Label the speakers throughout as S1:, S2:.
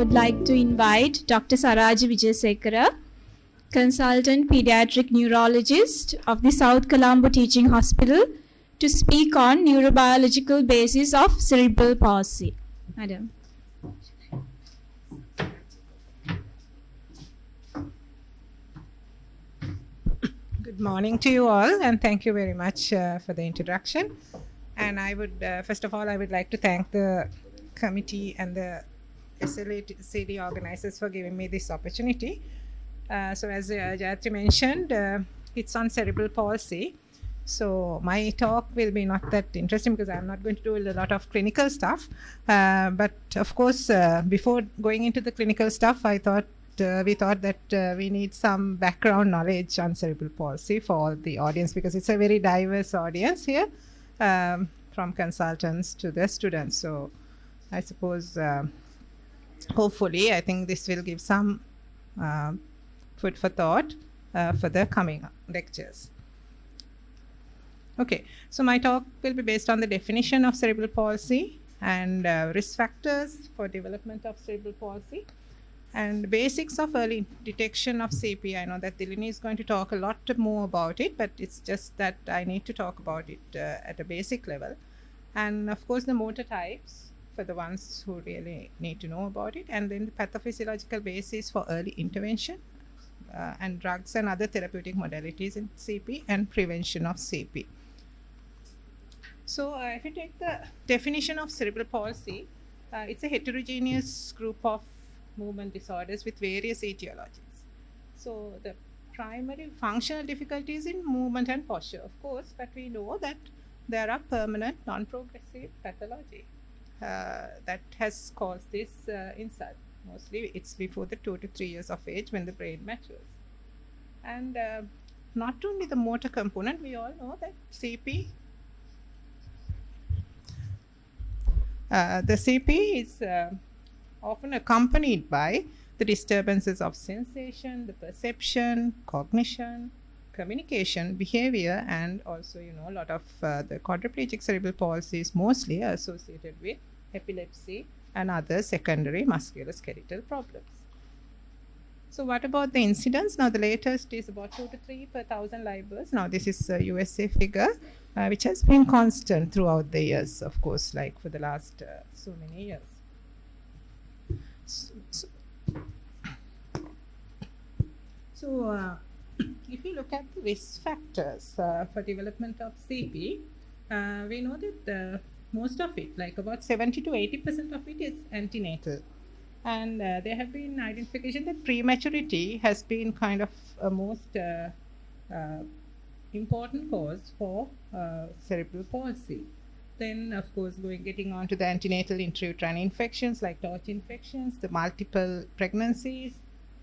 S1: would like to invite Dr. Saraji Vijayasekara, consultant pediatric neurologist of the South Colombo Teaching Hospital, to speak on neurobiological basis of cerebral palsy. Madam.
S2: Good morning to you all, and thank you very much for the introduction. And I would, first of all, I would like to thank the committee and the SLACD organizers for giving me this opportunity. So as Jayatri mentioned, it's on cerebral palsy. So my talk will be not that interesting because I'm not going to do a lot of clinical stuff. But of course, before going into the clinical stuff, we thought that we need some background knowledge on cerebral palsy for all the audience, because it's a very diverse audience here, from consultants to the students. So I suppose, hopefully, I think this will give some food for thought for the coming lectures. Okay, so my talk will be based on the definition of cerebral palsy and risk factors for development of cerebral palsy and basics of early detection of CP. I know that Dilini is going to talk a lot more about it, but it's just that I need to talk about it at a basic level. And of course, the motor types for the ones who really need to know about it, and then the pathophysiological basis for early intervention and drugs and other therapeutic modalities in CP and prevention of CP. So if you take the definition of cerebral palsy, it's a heterogeneous group of movement disorders with various etiologies. So the primary functional difficulties in movement and posture, of course, but we know that there are permanent non-progressive pathology that has caused this insult. Mostly it's before the 2 to 3 years of age when the brain matures. And not only the motor component, we all know that CP, the CP is often accompanied by the disturbances of sensation, the perception, cognition, communication, behavior, and also, a lot of the quadriplegic cerebral palsy is mostly associated with epilepsy and other secondary musculoskeletal problems. So what about the incidence? Now the latest is about 2 to 3 per 1,000 live births. Now this is a USA figure, which has been constant throughout the years, of course, like for the last so many years. So if you look at the risk factors for development of CP, we know that most of it, like about 70 to 80% of it, is antenatal. And there have been identification that prematurity has been kind of a most important cause for cerebral palsy. Then, of course, getting on to the antenatal intrauterine infections like torch infections, the multiple pregnancies,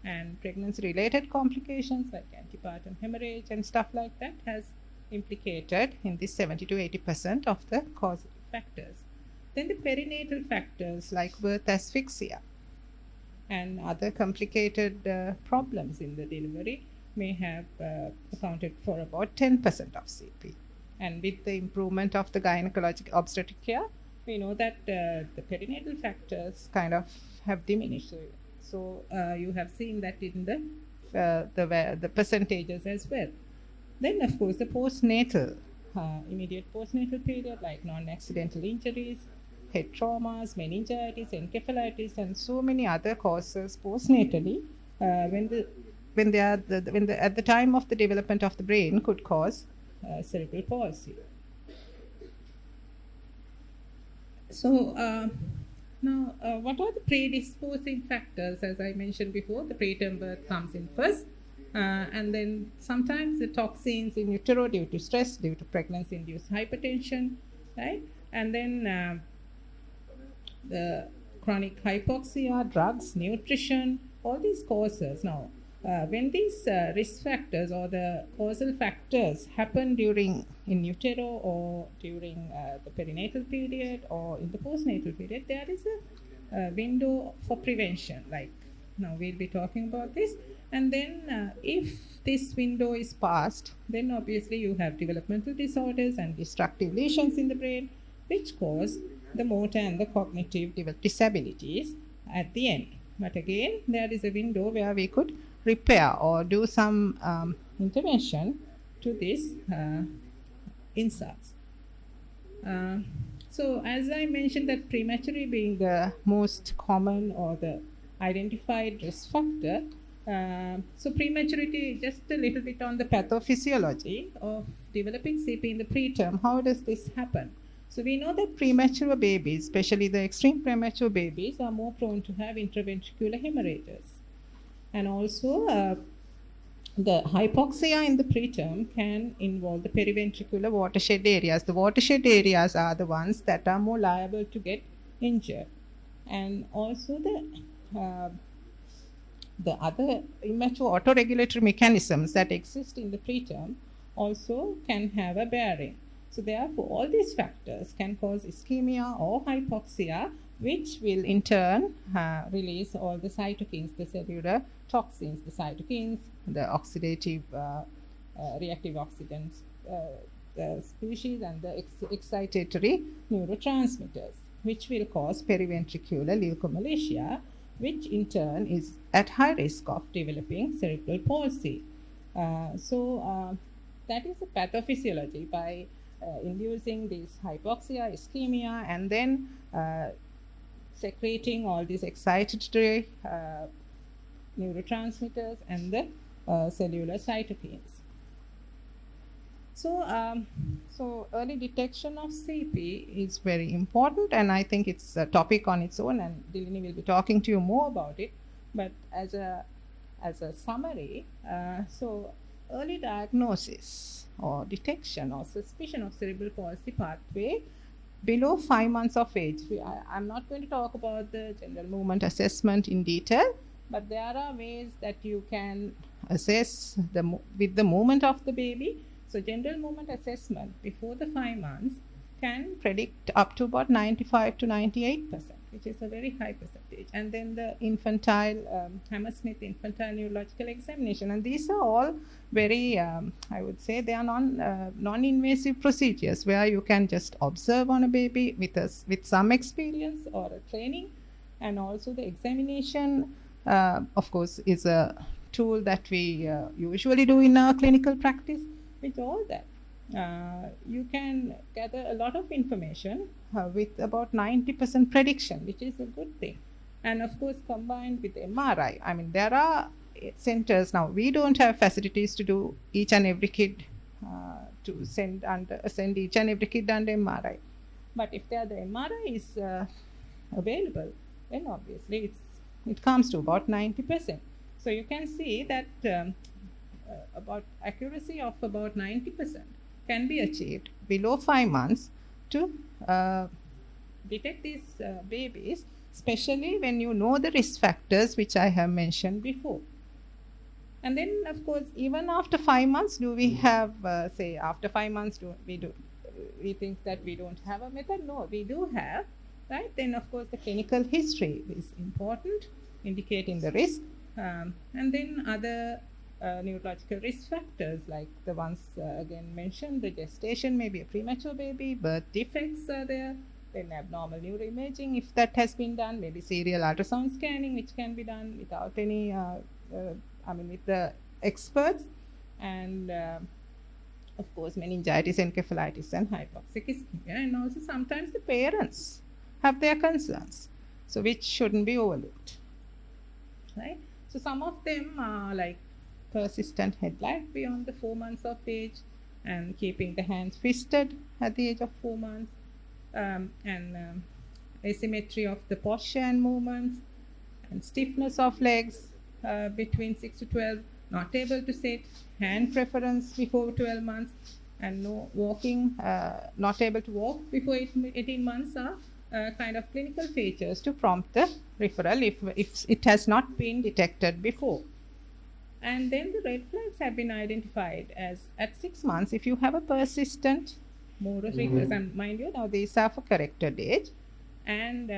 S2: and pregnancy-related complications like antepartum hemorrhage and stuff like that has implicated in this 70 to 80% of the causative factors. Then the perinatal factors like birth asphyxia and other complicated problems in the delivery may have accounted for about 10% of CP. And with the improvement of the gynecologic obstetric care, we know that the perinatal factors kind of have diminished. So you have seen that in the percentages as well. Then, of course, the postnatal, immediate postnatal period, like non-accidental injuries, head traumas, meningitis, encephalitis, and so many other causes postnatally, at the time of the development of the brain, could cause cerebral palsy. So now, what are the predisposing factors? As I mentioned before, the preterm birth comes in first, and then sometimes the toxins in utero due to stress, due to pregnancy-induced hypertension, right? And then the chronic hypoxia, drugs, nutrition, all these causes. Now, when these risk factors or the causal factors happen in utero or during the perinatal period or in the postnatal period, there is a window for prevention. Like now we'll be talking about this. And then if this window is passed, then obviously you have developmental disorders and destructive lesions in the brain, which cause the motor and the cognitive disabilities at the end. But again, there is a window where we could repair or do some intervention to these insults. So as I mentioned, that prematurity being the most common or the identified risk factor, so prematurity, just a little bit on the pathophysiology of developing CP in the preterm. How does this happen? So we know that premature babies, especially the extreme premature babies, are more prone to have intraventricular hemorrhages. And also the hypoxia in the preterm can involve the periventricular watershed areas. The watershed areas are the ones that are more liable to get injured. And also the other immature autoregulatory mechanisms that exist in the preterm also can have a bearing. So therefore, all these factors can cause ischemia or hypoxia, which will in turn release all the cytokines, the cellular toxins, the cytokines, the oxidative reactive oxygen species, and the excitatory neurotransmitters, which will cause periventricular leukomalacia, which in turn is at high risk of developing cerebral palsy. That is the pathophysiology. By inducing this hypoxia, ischemia, and then secreting all these excitatory neurotransmitters and the cellular cytokines. So early detection of CP is very important, and I think it's a topic on its own, and Dilini will be talking to you more about it. But as a summary, so early diagnosis or detection or suspicion of cerebral palsy pathway below 5 months of age. I'm not going to talk about the general movement assessment in detail, but there are ways that you can assess with the movement of the baby. So general movement assessment before the 5 months can predict up to about 95 to 98%, which is a very high percentage. And then the infantile Hammersmith infantile neurological examination, and these are all very, I would say, they are non-invasive procedures where you can just observe on a baby with some experience or a training, and also the examination, of course, is a tool that we usually do in our clinical practice. With all that, you can gather a lot of information with about 90% prediction, which is a good thing. And of course, combined with MRI. I mean, there are centers now. We don't have facilities to do each and every kid to send each and every kid under MRI. But if the MRI is available, then obviously it comes to about 90%. So you can see that about accuracy of about 90% can be achieved below 5 months to detect these babies, especially when you know the risk factors which I have mentioned before. And then, of course, even after 5 months, do we have, say, after 5 months, we think that we don't have a method? No, we do have, right? Then, of course, the clinical history is important, indicating the risk. And then other neurological risk factors like the ones again mentioned, the gestation, maybe a premature baby, birth defects are there, then abnormal neuroimaging, if that has been done, maybe serial ultrasound scanning, which can be done without any, with the experts, and of course meningitis, encephalitis, and hypoxic ischemia, and also sometimes the parents have their concerns, so which shouldn't be overlooked, right? So some of them are like persistent head light beyond the 4 months of age, and keeping the hands fisted at the age of 4 months, and asymmetry of the posture and movements, and stiffness of legs between 6 to 12, not able to sit, hand preference before 12 months, and no walking, not able to walk before 18 months are kind of clinical features to prompt the referral if it has not been detected before. And then the red flags have been identified as at 6 months, if you have a persistent motor weakness, and mind you, now these are for corrected age, and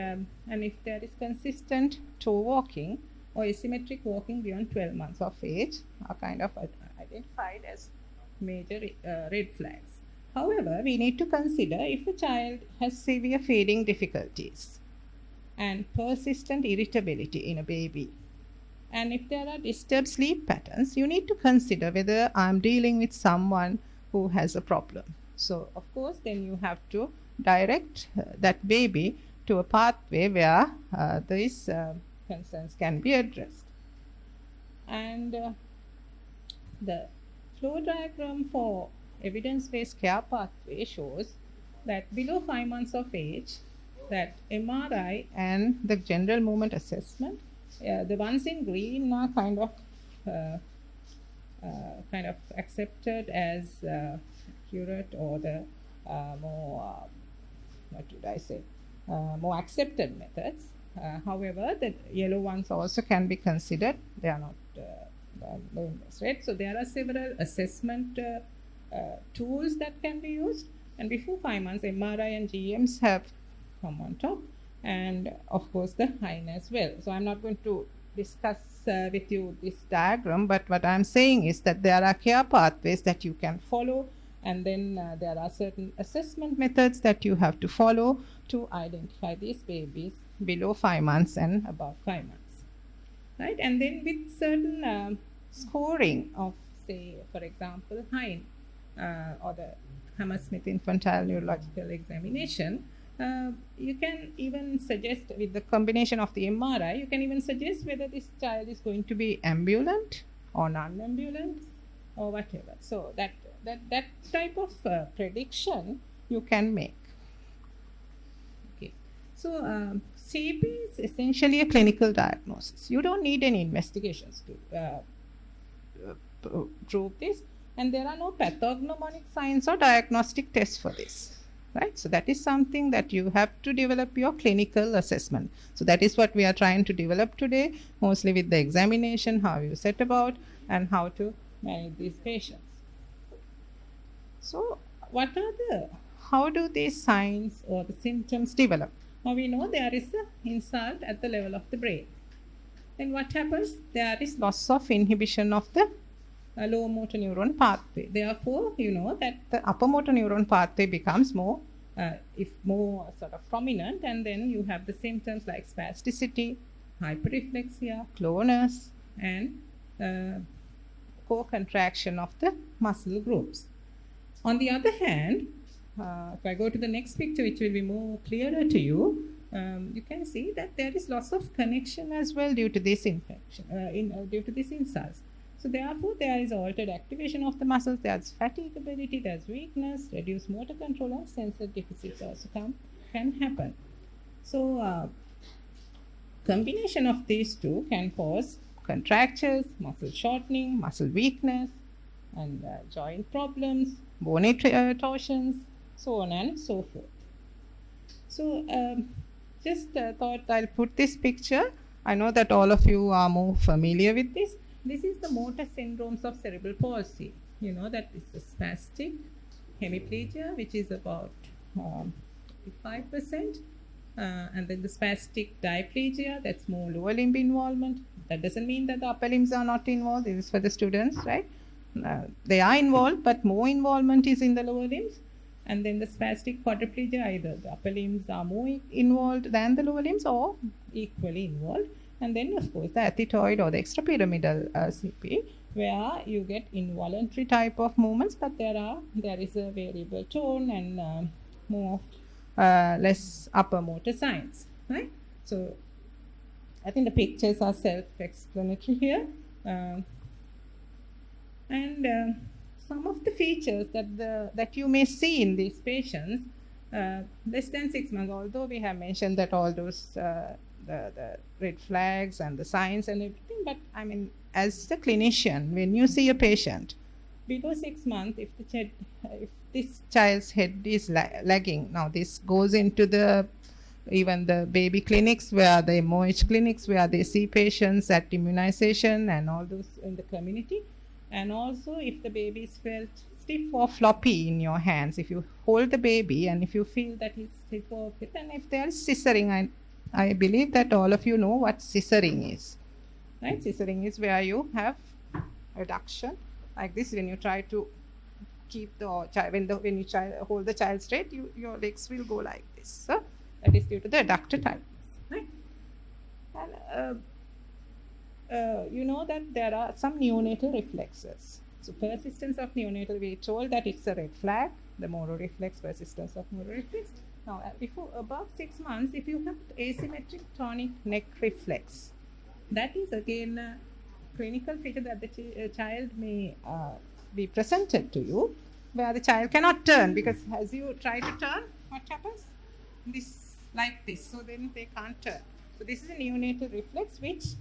S2: if there is consistent toe walking or asymmetric walking beyond 12 months of age, are kind of identified as major red flags. However, we need to consider if a child has severe feeding difficulties, and persistent irritability in a baby. And if there are disturbed sleep patterns, you need to consider whether I'm dealing with someone who has a problem. So, of course, then you have to direct that baby to a pathway where these concerns can be addressed. And the flow diagram for evidence-based care pathway shows that below 5 months of age, that MRI and the general movement assessment, the ones in green are kind of accepted as accurate, or the more more accepted methods. However, the yellow ones also can be considered. They are not right? So there are several assessment tools that can be used. And before 5 months, MRI and GMs have come on top, and of course the HINE as well. So I'm not going to discuss with you this diagram, but what I'm saying is that there are care pathways that you can follow, and then there are certain assessment methods that you have to follow to identify these babies below 5 months and above 5 months, right? And then with certain scoring of, say, for example, HINE or the Hammersmith Infantile Neurological Examination, you can even suggest, with the combination of the MRI, you can even suggest whether this child is going to be ambulant or non-ambulant or whatever. So that type of prediction you can make. Okay. So CP is essentially a clinical diagnosis. You don't need any investigations to prove this, and there are no pathognomonic signs or diagnostic tests for this. Right? So that is something that you have to develop your clinical assessment. So that is what we are trying to develop today, mostly with the examination, how you set about and how to manage these patients. So how do these signs or the symptoms develop? Now we know there is an insult at the level of the brain. Then what happens? There is loss of inhibition of the lower motor neuron pathway. Therefore, you know that the upper motor neuron pathway becomes more sort of prominent, and then you have the symptoms like spasticity, hyperreflexia, clonus, and co-contraction of the muscle groups. On the other hand, if I go to the next picture, which will be more clearer to you, you can see that there is loss of connection as well due to this infection, due to these insults. So therefore, there is altered activation of the muscles, there's fatigability, there's weakness, reduced motor control, and sensor deficits also can happen. So combination of these two can cause contractures, muscle shortening, muscle weakness, and joint problems, bony torsions, so on and so forth. So just thought I'll put this picture. I know that all of you are more familiar with this. This is the motor syndromes of cerebral palsy. You know that it's a spastic hemiplegia, which is about 55%, and then the spastic diplegia, that's more lower limb involvement. That doesn't mean that the upper limbs are not involved. This is for the students, right? They are involved, but more involvement is in the lower limbs. And then the spastic quadriplegia, either the upper limbs are more involved than the lower limbs or equally involved. And then, of course, the athetoid or the extrapyramidal CP, where you get involuntary type of movements, but there is a variable tone and more less upper motor signs, right? So I think the pictures are self-explanatory here. And some of the features that you may see in these patients less than 6 months, although we have mentioned that all those the red flags and the signs and everything, but I mean, as the clinician, when you see a patient below 6 months, if this child's head is lagging, now this goes into even the baby clinics, where the MOH clinics, where they see patients at immunization and all those in the community. And also, if the baby is felt stiff or floppy in your hands, if you hold the baby and if you feel that he's stiff or fit, and if there is scissoring, I believe that all of you know what scissoring is, right? Scissoring is where you have adduction like this. When you try to keep the child, when you hold the child straight, your legs will go like this. So that is due to the adductor type. right? And you know that there are some neonatal reflexes. So persistence of neonatal, we told that it's a red flag, the Moro reflex, persistence of Moro reflex. Now, before above 6 months, if you have asymmetric tonic neck reflex, that is again a clinical feature that the child may be presented to you, where the child cannot turn, because as you try to turn, what happens? This, like this, so then they can't turn. So this is a neonatal reflex which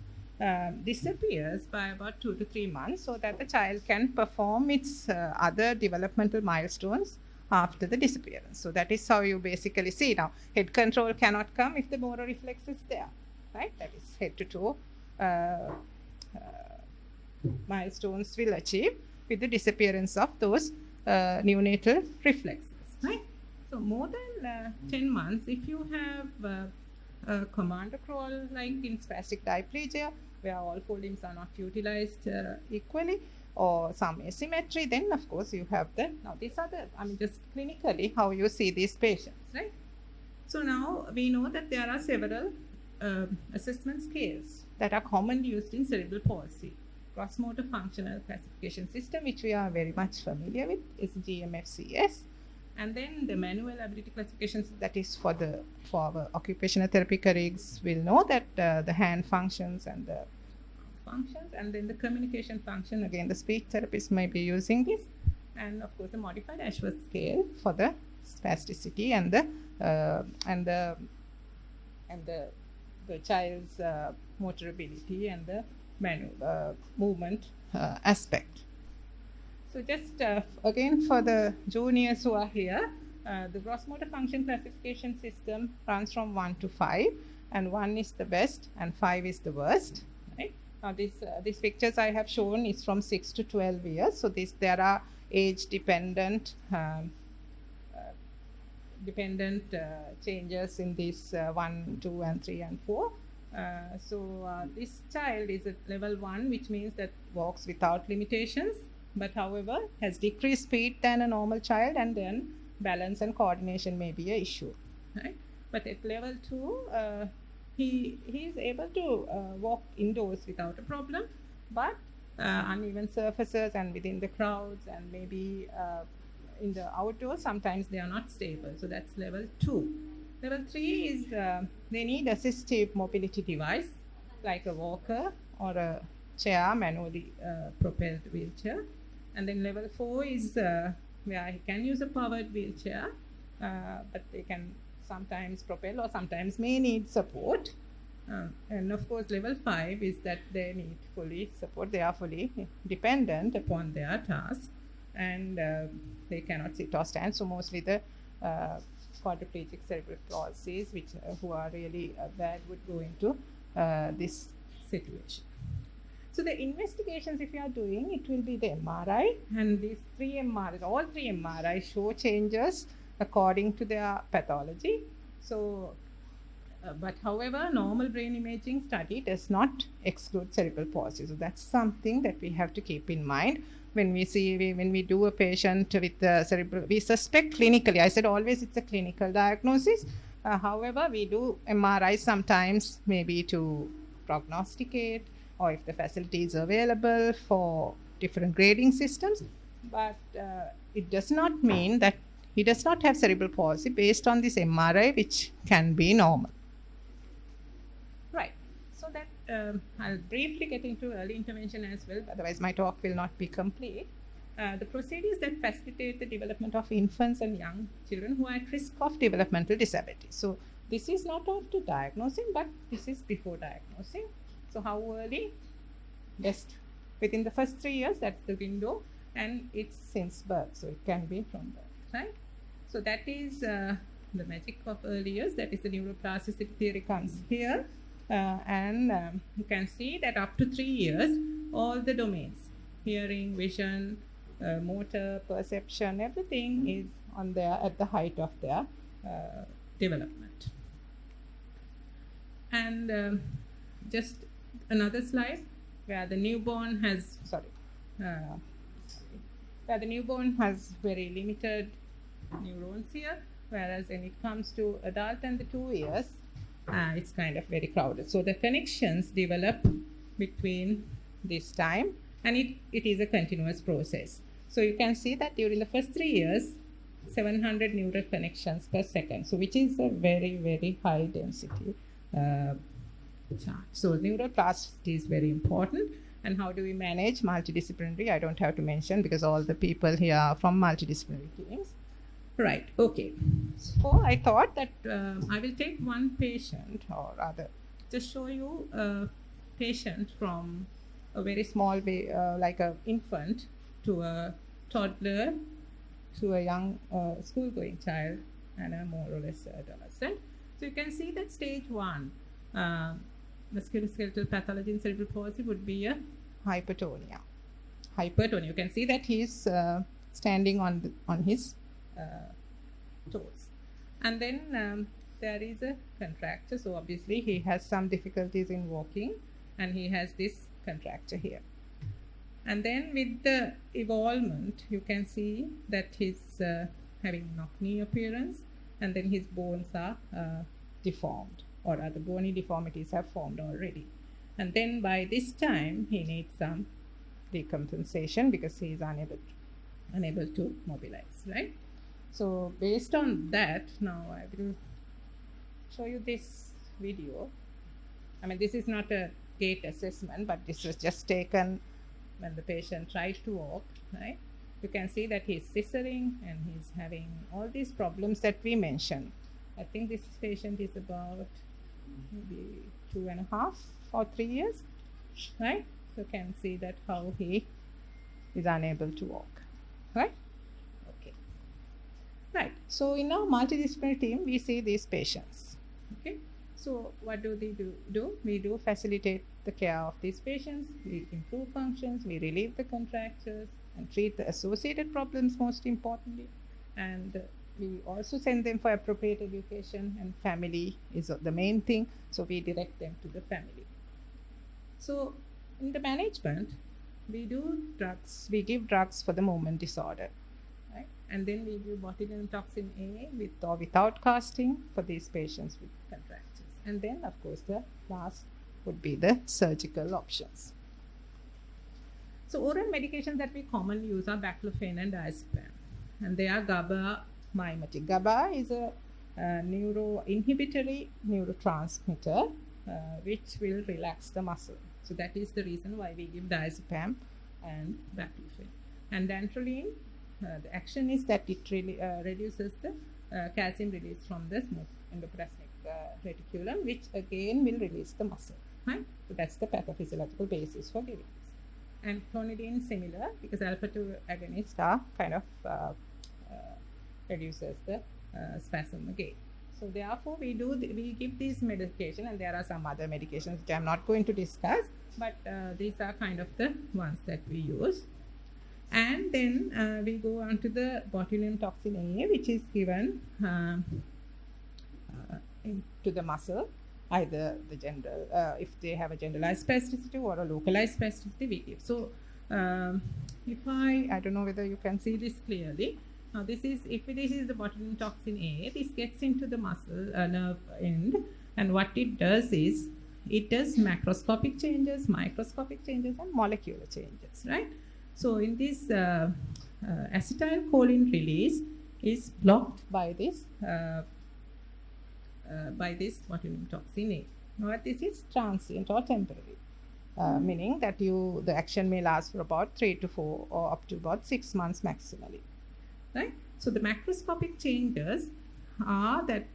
S2: disappears by about 2 to 3 months, so that the child can perform its other developmental milestones after the disappearance. So that is how you basically see. Now, head control cannot come if the Moro reflex is there, right? That is head to toe milestones will achieve with the disappearance of those neonatal reflexes, right? So more than 10 months, if you have a commando crawl like in spastic diplegia, where all four limbs are not utilized equally, or some asymmetry, then of course you have the, now these are the, I mean, just clinically how you see these patients, right? So now we know that there are several assessment scales that are commonly used in cerebral palsy. Gross motor functional classification system, which we are very much familiar with, is GMFCS. And then the manual ability classifications, that is for our occupational therapy colleagues will know that the hand functions and the functions, and then the communication function, again the speech therapists may be using this, and of course the modified Ashworth scale for the spasticity and the child's motor ability and the manual movement aspect. So just again for the juniors who are here, the gross motor function classification system runs from 1 to 5, and 1 is the best and 5 is the worst. Right? Now these pictures I have shown is from 6 to 12 years. So there are age dependent changes in these 1, 2, and 3, and 4. This child is at level 1, which means that walks without limitations, but however has decreased speed than a normal child, and then balance and coordination may be an issue, right? But at level 2, he is able to walk indoors without a problem, but uneven surfaces and within the crowds and maybe in the outdoors, sometimes they are not stable. So that's level 2. Level 3 is they need assistive mobility device like a walker or a chair, manually propelled wheelchair. And then level 4 is where he can use a powered wheelchair, but they can sometimes propel or sometimes may need support. And of course, level 5 is that they need fully support. They are fully dependent upon their task, and they cannot sit or stand. So mostly the quadriplegic cerebral palsies, which who are really bad, would go into this situation. So the investigations, if you are doing, it will be the MRI, and these 3 MRIs, all 3 MRIs show changes according to their pathology. So, but however, normal brain imaging study does not exclude cerebral palsy. So that's something that we have to keep in mind when we do a patient with cerebral. We suspect clinically. I said always it's a clinical diagnosis. However, we do MRI sometimes maybe to prognosticate, or if the facility is available for different grading systems. But it does not mean that he does not have cerebral palsy based on this MRI, which can be normal. Right. So that I'll briefly get into early intervention as well, otherwise my talk will not be complete. The procedures that facilitate the development of infants and young children who are at risk of developmental disability. So this is not after diagnosing, but this is before diagnosing. So how early? Just within the first 3 years, that's the window, and it's since birth, so it can be from birth, right? So that is the magic of early years. That is the neuroplasticity theory comes here, and you can see that up to 3 years, all the domains, hearing, vision, motor, perception, everything is on there at the height of their development. And just another slide where the newborn has very limited neurons here, whereas when it comes to adult and the 2 years, it's kind of very crowded. So the connections develop between this time, and it is a continuous process. So you can see that during the first 3 years, 700 neural connections per second, so which is a very, very high density charge. So neuroplasticity is very important. And how do we manage multidisciplinary? I don't have to mention because all the people here are from multidisciplinary teams. Right, okay. So I thought that I will take one patient, or rather, just show you a patient from a very small way, like an infant to a toddler to a young school-going child and a more or less adolescent. So you can see that stage 1, musculoskeletal pathology in cerebral palsy would be a hypertonia. Hypertonia. You can see that he's standing on his toes, and then there is a contracture. So obviously he has some difficulties in walking, and he has this contracture here. And then with the evolvement, you can see that he's having knock-knee appearance, and then his bones are deformed, or other bony deformities have formed already. And then by this time, he needs some decompensation because he is unable to mobilize, right? So based on that, now I will show you this video. I mean, this is not a gait assessment, but this was just taken when the patient tries to walk, right? You can see that he's scissoring and he's having all these problems that we mentioned. I think this patient is about maybe 2.5 or 3 years, right? So you can see that how he is unable to walk, right? Okay. Right. So in our multidisciplinary team, we see these patients. Okay. So what do they do? We do facilitate the care of these patients. We improve functions. We relieve the contractures and treat the associated problems most importantly. And we also send them for appropriate education, and family is the main thing. So we direct them to the family. So in the management, we do drugs. We give drugs for the movement disorder, right? And then we give botulinum toxin A with or without casting for these patients with contractures. And then, of course, the last would be the surgical options. So oral medications that we commonly use are baclofen and diazepam, and they are GABA mimetic. GABA is a neuroinhibitory neurotransmitter which will relax the muscle. So that is the reason why we give diazepam and baclofen. And dantrolene, the action is that it really reduces the calcium release from the endoplasmic reticulum, which again will release the muscle, right? So that's the pathophysiological basis for giving this. And clonidine similar, because alpha-2 agonists are kind of reduces the spasm again. So therefore, we give these medication, and there are some other medications which I am not going to discuss, but these are kind of the ones that we use. And then we go on to the botulinum toxin A, which is given to the muscle, either the general, if they have a generalized spasticity or a localized spasticity, we give. So if I don't know whether you can see this clearly. Now if this is the botulinum toxin A, this gets into the muscle nerve end, and what it does is it does macroscopic changes, microscopic changes, and molecular changes, right? So in this acetylcholine release is blocked by this botulinum toxin A. Now this is transient or temporary, meaning that the action may last for about 3 to 4 or up to about 6 months maximally. Right? So the macroscopic changes are that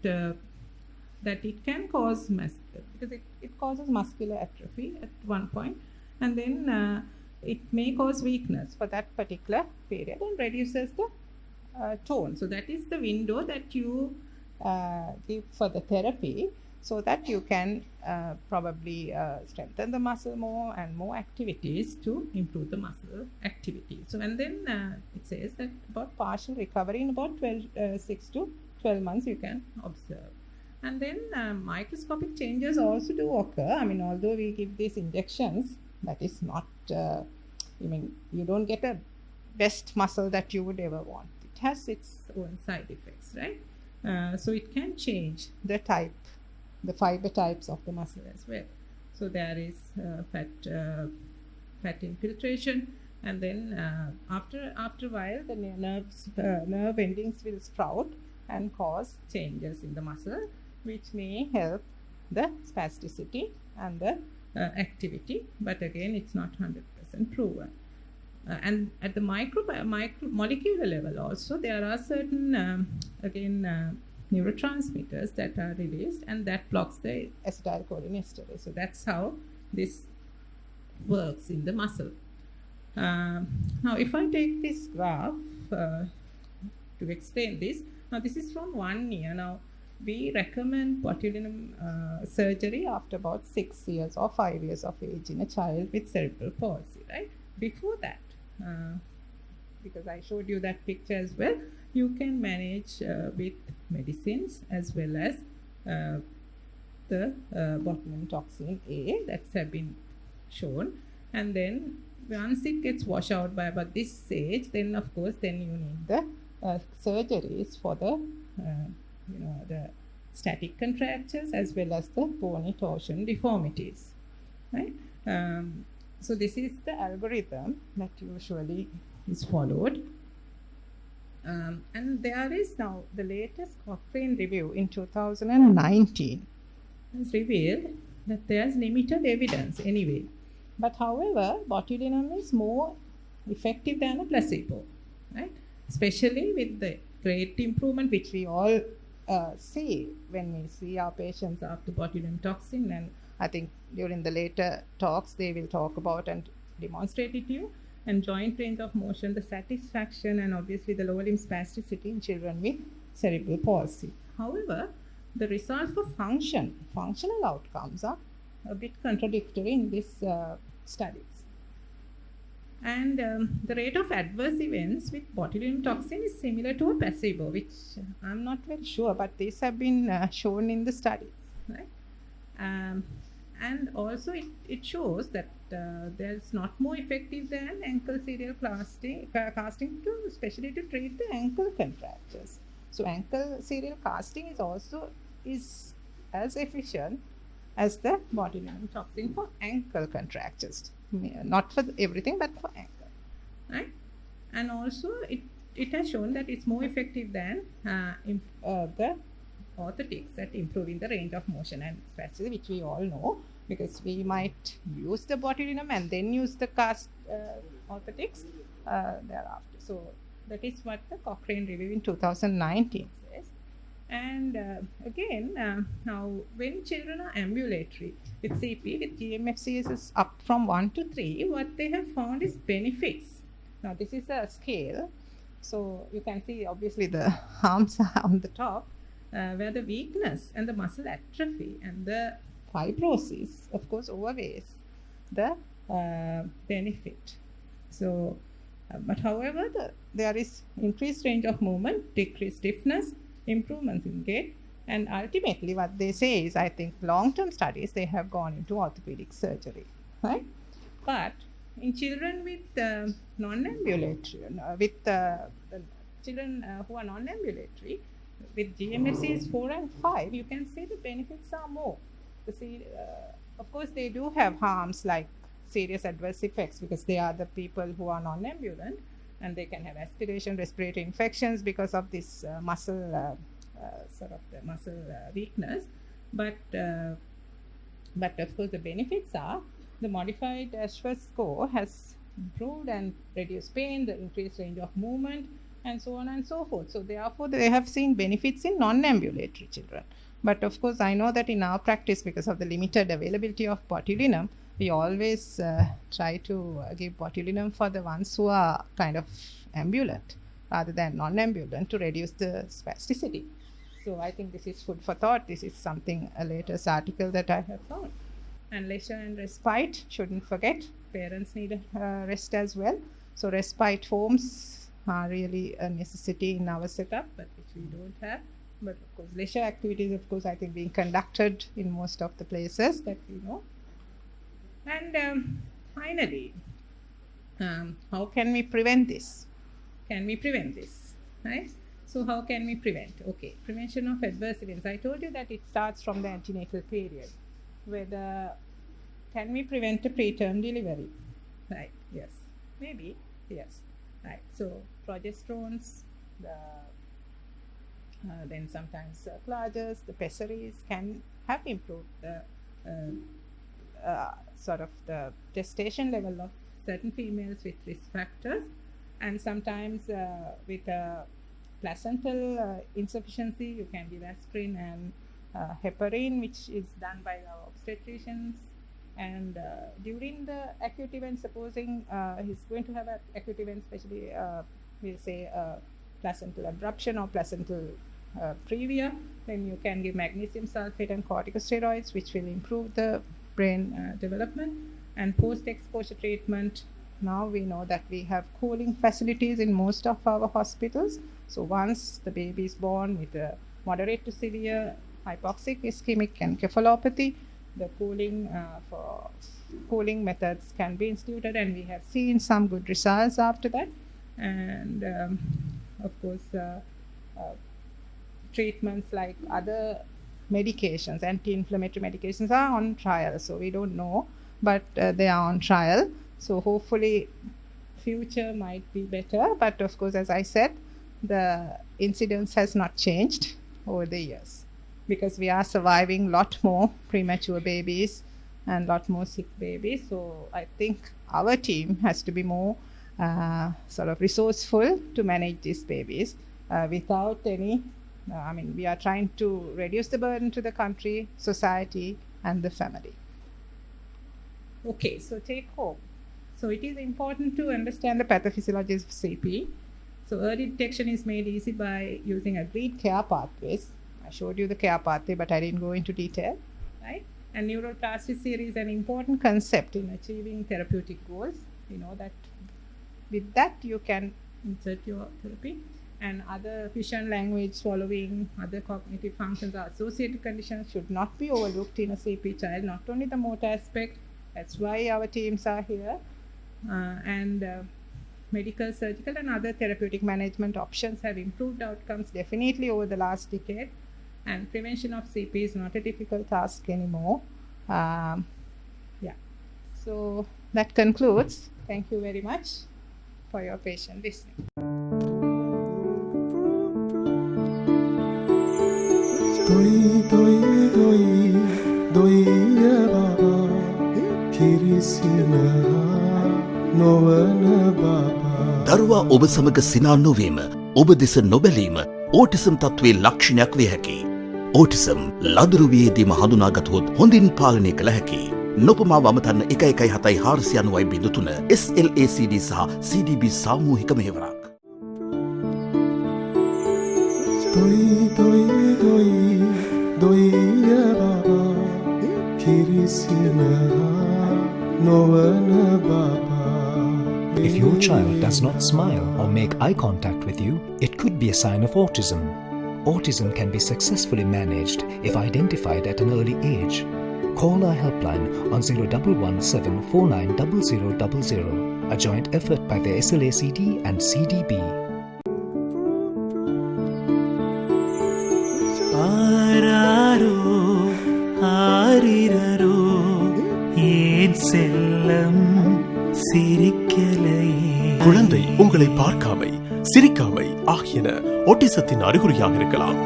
S2: it can cause because it causes muscular atrophy at one point, and then it may cause weakness for that particular period and reduces the tone. So that is the window that you give for the therapy, so that you can probably strengthen the muscle more and more activities to improve the muscle activity. So and then it says that about partial recovery in about 6 to 12 months you can observe. And then microscopic changes also do occur. I mean, although we give these injections, that is not, you don't get a best muscle that you would ever want. It has its own side effects, right? So it can change the type the fiber types of the muscle as well. So there is fat infiltration, and then after a while the nerve endings will sprout and cause changes in the muscle, which may help the spasticity and the activity, but again it's not 100% proven. And at the micromolecular level also, there are certain neurotransmitters that are released, and that blocks the acetylcholinesterase. So that's how this works in the muscle. Now if I take this graph to explain this, now this is from 1 year. Now we recommend botulinum surgery after about 6 years or 5 years of age in a child with cerebral palsy, right? Before that, because I showed you that picture as well, you can manage with medicines as well as the botulinum toxin A that's have been shown. And then once it gets washed out by about this stage, then of course then you need the surgeries for the the static contractures as well as the bony torsion deformities, right? So this is the algorithm that usually is followed. And there is now the latest Cochrane review in 2019 has revealed that there's limited evidence anyway. But however, botulinum is more effective than a placebo, right? Especially with the great improvement which we all see when we see our patients after botulinum toxin, and I think during the later talks they will talk about and demonstrate it to you, and joint range of motion, the satisfaction, and obviously the lower limb spasticity in children with cerebral palsy. However, the results for functional outcomes are a bit contradictory in these studies. And the rate of adverse events with botulinum toxin is similar to a placebo, which I'm not very sure, but these have been shown in the studies, right? And also it shows that there's not more effective than ankle serial casting to especially to treat the ankle contractures. So ankle serial casting is as efficient as the botulinum toxin for ankle contractures, not for everything but for ankle, right? And also it has shown that it's more effective than the orthotics at improving the range of motion and spasticity, which we all know, because we might use the botulinum and then use the cast orthotics thereafter. So that is what the Cochrane review in 2019 says. And again, now when children are ambulatory with CP, with GMFCs up from 1 to 3, what they have found is benefits. Now this is a scale, so you can see obviously the arms are on the top, where the weakness and the muscle atrophy and the fibrosis, of course, outweighs the benefit. So, but however, there is increased range of movement, decreased stiffness, improvements in gait, and ultimately what they say is, I think long-term studies, they have gone into orthopedic surgery, right? But in children with non-ambulatory, children who are non-ambulatory, with GMFCs 4 and 5, you can see the benefits are more. Of course, they do have harms like serious adverse effects because they are the people who are non-ambulant, and they can have aspiration, respiratory infections because of this muscle weakness. But of course, the benefits are the modified Ashworth score has improved and reduced pain, the increased range of movement, and so on and so forth. So therefore, they have seen benefits in non-ambulatory children. But of course, I know that in our practice, because of the limited availability of botulinum, we always try to give botulinum for the ones who are kind of ambulant rather than non-ambulant to reduce the spasticity. So I think this is food for thought. This is something, a latest article that I have found. And leisure and respite, shouldn't forget, parents need rest as well. So respite forms are really a necessity in our setup, but which we don't have. But of course, leisure activities, of course, I think being conducted in most of the places that we know. And finally, how can we prevent this? Can we prevent this, right? So how can we prevent? Okay, prevention of adverse events. I told you that it starts from the antenatal period. Whether can we prevent a preterm delivery? Right, yes, maybe, yes. Right, so progesterones, then sometimes clotures, the pessaries can have improved the sort of the gestation level of certain females with risk factors, and sometimes with placental insufficiency, you can give aspirin and heparin, which is done by our obstetricians. And during the acute event, supposing he's going to have an acute event, especially we'll say placental abruption or placental previa, then you can give magnesium sulfate and corticosteroids, which will improve the brain development. And post-exposure treatment, now we know that we have cooling facilities in most of our hospitals. So once the baby is born with a moderate to severe hypoxic ischemic encephalopathy, the cooling methods can be instituted, and we have seen some good results after that. And of course, treatments like other medications, anti-inflammatory medications, are on trial. So we don't know, but they are on trial. So hopefully future might be better. But of course, as I said, the incidence has not changed over the years, because we are surviving a lot more premature babies and a lot more sick babies. So I think our team has to be more sort of resourceful to manage these babies without any, we are trying to reduce the burden to the country, society, and the family. Okay, so take home. So it is important to understand the pathophysiology of CP. So early detection is made easy by using agreed care pathways. I showed you the care pathway, but I didn't go into detail, right? And neuroplasticity is an important concept in achieving therapeutic goals. You know that with that you can insert your therapy. And other vision, language, swallowing, other cognitive functions or associated conditions should not be overlooked in a CP child, not only the motor aspect. That's why our teams are here. Medical, surgical, and other therapeutic management options have improved outcomes definitely over the last decade. And prevention of CP is not a difficult task anymore. So that concludes. Thank you very much for your patient listening.
S3: දරුවා ඔබ සමග සිනා නොවීම, ඔබ දෙස නොබැලීම autism තත්ත්වයේ ලක්ෂණයක් විය හැකියි. ඕටිසම් ලදරුවියේදීම හඳුනාගතහොත් හොඳින් පාලනය කළ හැකියි. නොපමාව අමතන්න 117 SLACD සහ CDB සාමූහික මෙහෙවරක්.
S4: If your child does not smile or make eye contact with you, it could be a sign of autism. Autism can be successfully managed if identified at an early age. Call our helpline on 0117490000, a joint effort by the SLACD and CDB.
S5: குழந்தை உங்களை பார்க்காமை, சிரிக்காமை ஆகியன ஓட்டிசத்தின் அறிகுறியாக இருக்கலாம்.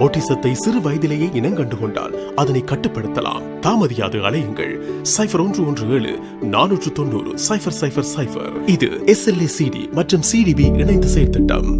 S5: ஓட்டிசத்தை சிறு வயதிலேயே இனங்கண்டு கொண்டால் அதனை கட்டுப்படுத்தலாம். தாமதியாது அலையுங்கள் 0117 490 0000. இது SLACD மற்றும் CDB இணைந்த செயற்திட்டம்.